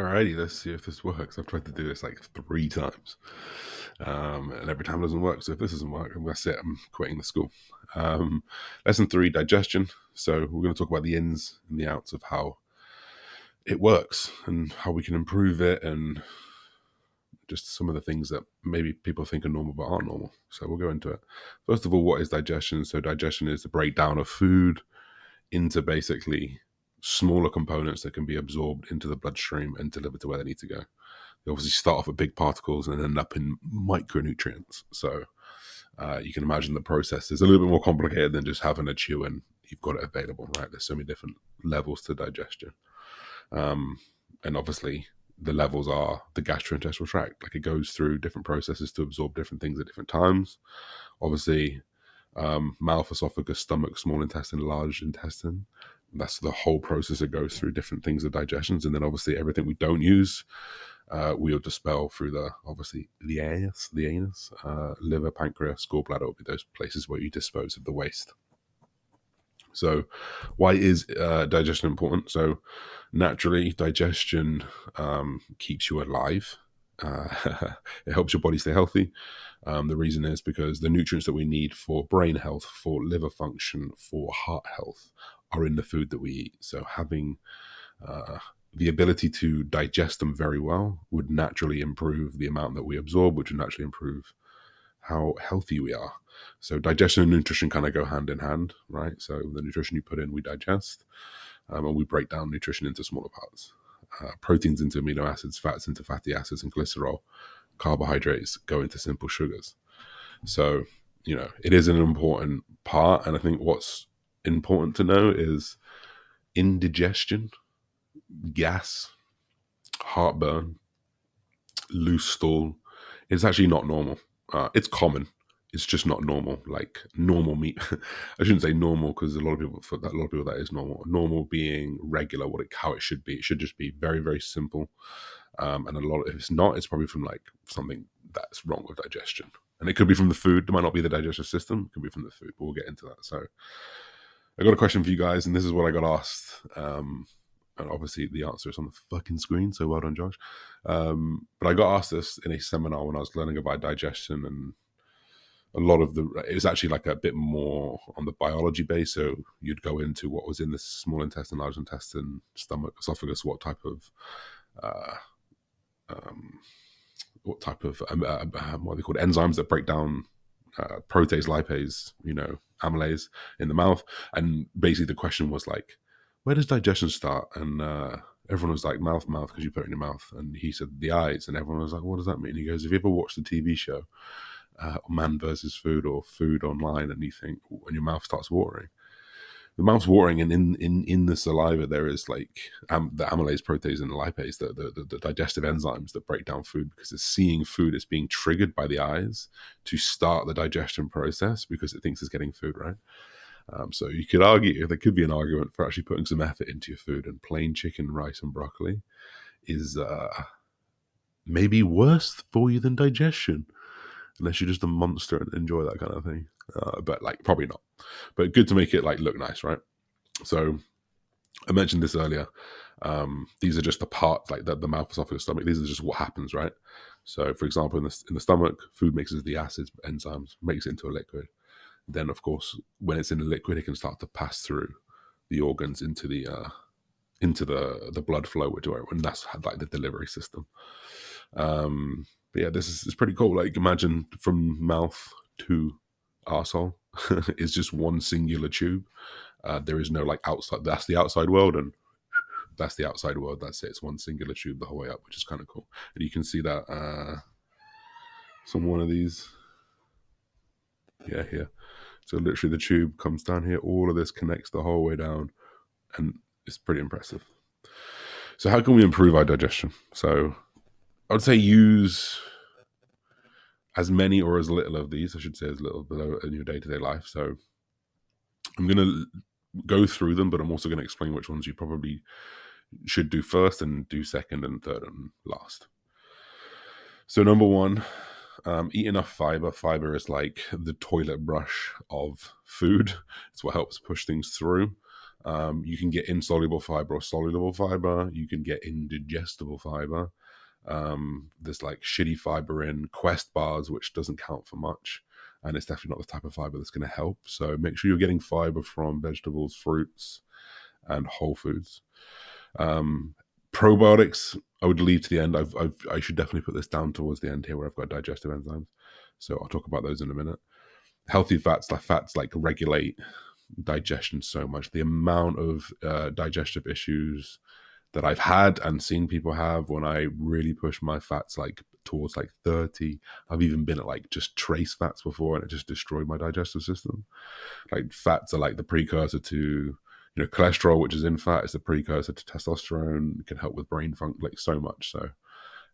Alrighty, let's see if this works. I've tried to do this like 3 times, and every time it doesn't work. So if this doesn't work, that's it. I'm quitting the school. Um, Lesson 3, digestion. So we're going to talk about the ins and the outs of how it works and how we can improve it, and just some of the things that maybe people think are normal but aren't normal. So we'll go into it. First of all, what is digestion? So digestion is the breakdown of food into basically smaller components that can be absorbed into the bloodstream and delivered to where they need to go. They obviously start off with big particles and end up in micronutrients. So you can imagine the process is a little bit more complicated than just having a chew and you've got it available, right? There's so many different levels to digestion. Um, and obviously, the levels are the gastrointestinal tract. Like, it goes through different processes to absorb different things at different times. Obviously, mouth, esophagus, stomach, small intestine, large intestine. That's the whole process that goes through different things of digestions. And then obviously everything we don't use, we'll dispel through the anus, liver, pancreas, gallbladder will be those places where you dispose of the waste. So why is digestion important? So naturally, digestion keeps you alive. It helps your body stay healthy. The reason is because the nutrients that we need for brain health, for liver function, for heart health are in the food that we eat. So having uh, the ability to digest them very well would naturally improve the amount that we absorb, which would naturally improve how healthy we are. So digestion and nutrition kind of go hand in hand, right? So the nutrition you put in, we digest, and we break down nutrition into smaller parts. Proteins into amino acids, fats into fatty acids and glycerol, carbohydrates go into simple sugars. So, it is an important part. And I think what's important to know is indigestion, gas, heartburn, loose stool, it's actually not normal. It's common. It's just not normal. Like normal meat. I shouldn't say normal because for a lot of people that is normal. Normal being regular, how it should be. It should just be very, very simple. And if it's not, it's probably from like something that's wrong with digestion. And it could be from the food. It might not be the digestive system. It could be from the food, but we'll get into that. So I got a question for you guys, and this is what I got asked. And obviously the answer is on the fucking screen, so well done, Josh. But I got asked this in a seminar when I was learning about digestion, and it was actually like a bit more on the biology base. So you'd go into what was in the small intestine, large intestine, stomach, esophagus, what type of uh, um, what are they called, enzymes that break down protease, lipase, amylase in the mouth. And basically the question was like, where does digestion start? And everyone was like, mouth, because you put it in your mouth. And he said the eyes, and everyone was like, what does that mean? He goes, have you ever watched the TV show Man versus Food or Food Online, and you think, and your mouth starts watering? The mouth's watering, and in the saliva there is like the amylase, protease, and the lipase, the digestive enzymes that break down food, because it's seeing food. It's being triggered by the eyes to start the digestion process because it thinks it's getting food, right? So you could argue, there could be an argument for actually putting some effort into your food, and plain chicken, rice, and broccoli is maybe worse for you than digestion, unless you're just a monster and enjoy that kind of thing. But like, probably not. But good to make it like look nice, right? So I mentioned this earlier. These are just the parts, like the mouth, esophagus, stomach. These are just what happens, right? So, for example, in the stomach, food mixes the acids, enzymes, makes it into a liquid. Then, of course, when it's in the liquid, it can start to pass through the organs into the blood flow, and that's like the delivery system. But yeah, this is pretty cool. Like, imagine from mouth to arsehole is just one singular tube. There is no like outside. That's the outside world, and that's the outside world. That's it. It's one singular tube the whole way up, which is kind of cool. And you can see that some one of these. Yeah, here. So literally, the tube comes down here. All of this connects the whole way down, and it's pretty impressive. So how can we improve our digestion? So I would say use as many or as little of these. I should say as little below in your day-to-day life. So I'm going to go through them, but I'm also going to explain which ones you probably should do first and do second and third and last. So number one, eat enough fiber. Fiber is like the toilet brush of food. It's what helps push things through. You can get insoluble fiber or soluble fiber. You can get indigestible fiber. There's like shitty fiber in Quest bars, which doesn't count for much. And it's definitely not the type of fiber that's going to help. So make sure you're getting fiber from vegetables, fruits, and whole foods. Um, Probiotics, I would leave to the end. I should definitely put this down towards the end here where I've got digestive enzymes. So I'll talk about those in a minute. Healthy fats like regulate digestion so much. The amount of digestive issues that I've had and seen people have when I really push my fats like towards like 30. I've even been at like just trace fats before and it just destroyed my digestive system. Like fats are like the precursor to cholesterol, which is in fat. It's the precursor to testosterone. It can help with brain function, like so much. So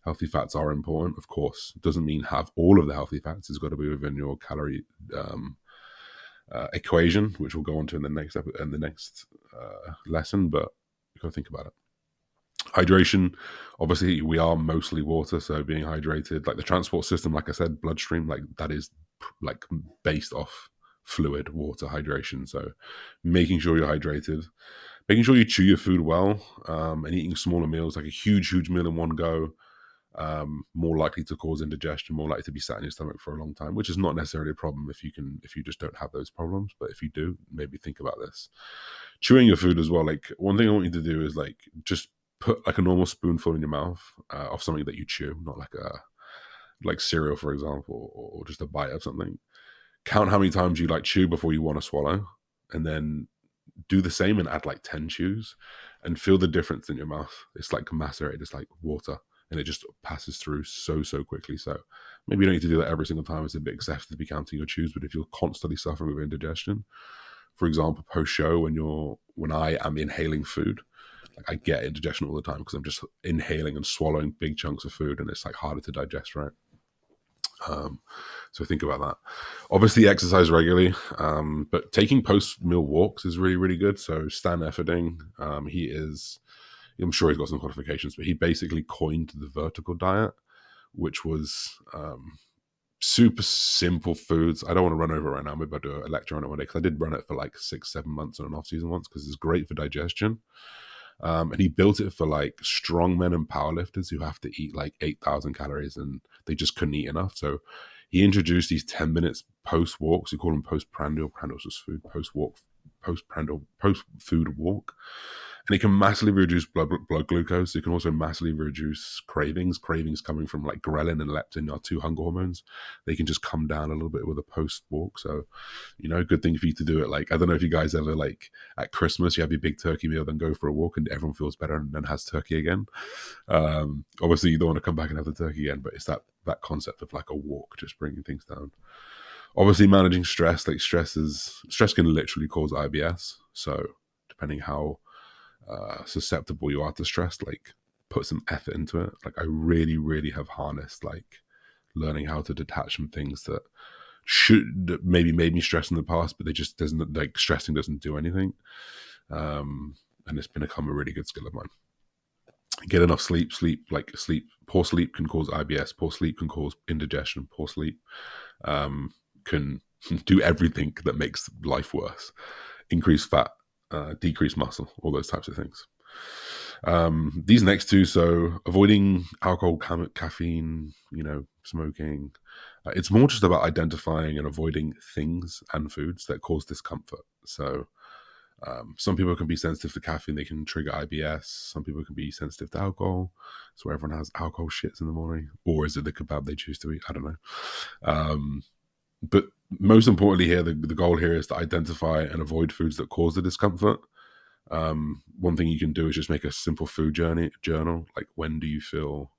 healthy fats are important, of course. It doesn't mean have all of the healthy fats. It's got to be within your calorie equation, which we'll go on to in the next lesson. But you got to think about it. Hydration, obviously, we are mostly water, so being hydrated, like the transport system, like I said, bloodstream, like that is like based off fluid water hydration. So making sure you're hydrated, making sure you chew your food well, and eating smaller meals, like a huge meal in one go, more likely to cause indigestion, more likely to be sat in your stomach for a long time, which is not necessarily a problem if you just don't have those problems. But if you do, maybe think about this. Chewing your food as well. Like one thing I want you to do is like just put like a normal spoonful in your mouth of something that you chew, not like cereal, for example, or just a bite of something. Count how many times you like chew before you want to swallow, and then do the same and add like 10 chews and feel the difference in your mouth. It's like macerated, it's like water, and it just passes through so quickly. So maybe you don't need to do that every single time. It's a bit excessive to be counting your chews, but if you're constantly suffering with indigestion, for example, post show, when I am inhaling food, like I get indigestion all the time because I'm just inhaling and swallowing big chunks of food, and it's like harder to digest, right? So think about that. Obviously, exercise regularly, but taking post meal walks is really good. So Stan Efferding, I'm sure he's got some qualifications, but he basically coined the vertical diet, which was super simple foods. I don't want to run over it right now. Maybe I'll do a lecture on it one day because I did run it for like 6-7 months on an off season once because it's great for digestion. And he built it for like strongmen and powerlifters who have to eat like 8,000 calories and they just couldn't eat enough. So he introduced these 10 minutes post walks. We call them postprandial. Prandial's just food. Post walk, postprandial, post food walk. And it can massively reduce blood glucose. It can also massively reduce cravings. Cravings coming from like ghrelin and leptin, our two hunger hormones. They can just come down a little bit with a post walk. So, good thing for you to do it. Like, I don't know if you guys ever like at Christmas, you have your big turkey meal, then go for a walk and everyone feels better and then has turkey again. Obviously you don't want to come back and have the turkey again, but it's that concept of like a walk, just bringing things down. Obviously managing stress, like stress can literally cause IBS. So depending how susceptible you are to stress, like put some effort into it. Like I really have harnessed like learning how to detach from things that should maybe made me stress in the past, but they just doesn't, like stressing doesn't do anything. And it's become a really good skill of mine. Get enough sleep. Poor sleep can cause IBS. Poor sleep can cause indigestion. Poor sleep can do everything that makes life worse. Increase fat, decrease muscle, all those types of things. These next two, so avoiding alcohol, caffeine, smoking. It's more just about identifying and avoiding things and foods that cause discomfort. So some people can be sensitive to caffeine. They can trigger IBS. Some people can be sensitive to alcohol. So everyone has alcohol shits in the morning. Or is it the kebab they choose to eat? I don't know. But most importantly here, the goal here is to identify and avoid foods that cause the discomfort. One thing you can do is just make a simple food journal. Like when do you feel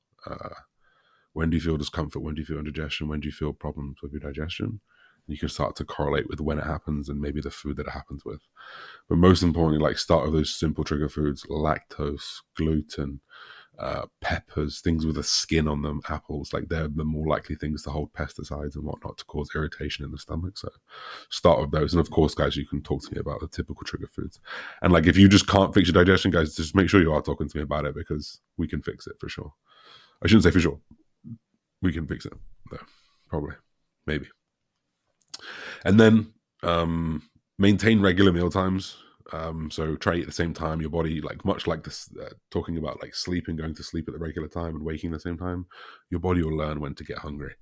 discomfort? When do you feel indigestion? When do you feel problems with your digestion? And you can start to correlate with when it happens and maybe the food that it happens with. But most importantly, like start with those simple trigger foods: lactose, gluten, peppers, things with a skin on them, apples. Like they're the more likely things to hold pesticides and whatnot to cause irritation in the stomach. So start with those. And of course, guys, you can talk to me about the typical trigger foods. And like if you just can't fix your digestion, guys, just make sure you are talking to me about it because we can fix it for sure. I shouldn't say for sure. We can fix it. No, probably. Maybe. And then maintain regular meal times. So try eat at the same time. Your body, like much like this, talking about like sleeping, going to sleep at the regular time and waking at the same time, your body will learn when to get hungry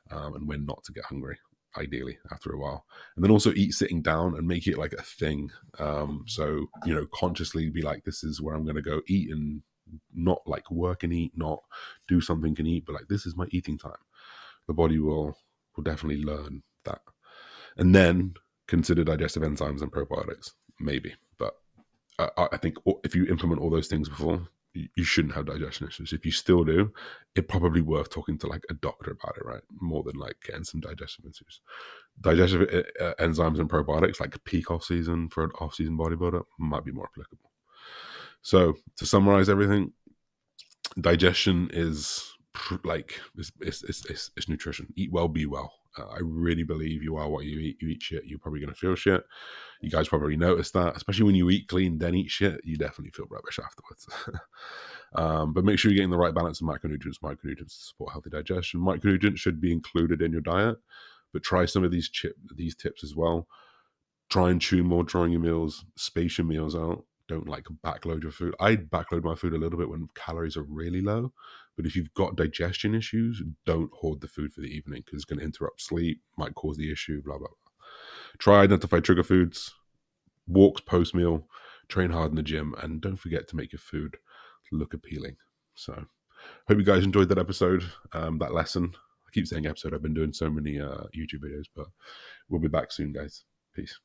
and when not to get hungry, ideally after a while. And then also eat sitting down and make it like a thing. So consciously be like, this is where I'm going to go eat, and not like work and eat, not do something and eat, but like this is my eating time. The body will definitely learn that. And then consider digestive enzymes and probiotics, maybe. But I think if you implement all those things before, you shouldn't have digestion issues. If you still do, it's probably worth talking to like a doctor about it, right? More than like getting some digestive issues. Digestive enzymes and probiotics, like peak off season for an off season bodybuilder, might be more applicable. So to summarize everything, digestion is like it's nutrition. Eat well, be well. I really believe you are what you eat. You eat shit, you're probably going to feel shit. You guys probably notice that, especially when you eat clean, then eat shit. You definitely feel rubbish afterwards. But make sure you're getting the right balance of macronutrients. Macronutrients to support healthy digestion. Micronutrients should be included in your diet, but try some of these tips as well. Try and chew more during your meals. Space your meals out. Don't like backload your food. I backload my food a little bit when calories are really low. But if you've got digestion issues, don't hoard the food for the evening because it's going to interrupt sleep, might cause the issue, blah, blah, blah. Try identify trigger foods, walks post meal, train hard in the gym, and don't forget to make your food look appealing. So, hope you guys enjoyed that episode, that lesson. I keep saying episode. I've been doing so many YouTube videos, but we'll be back soon, guys. Peace.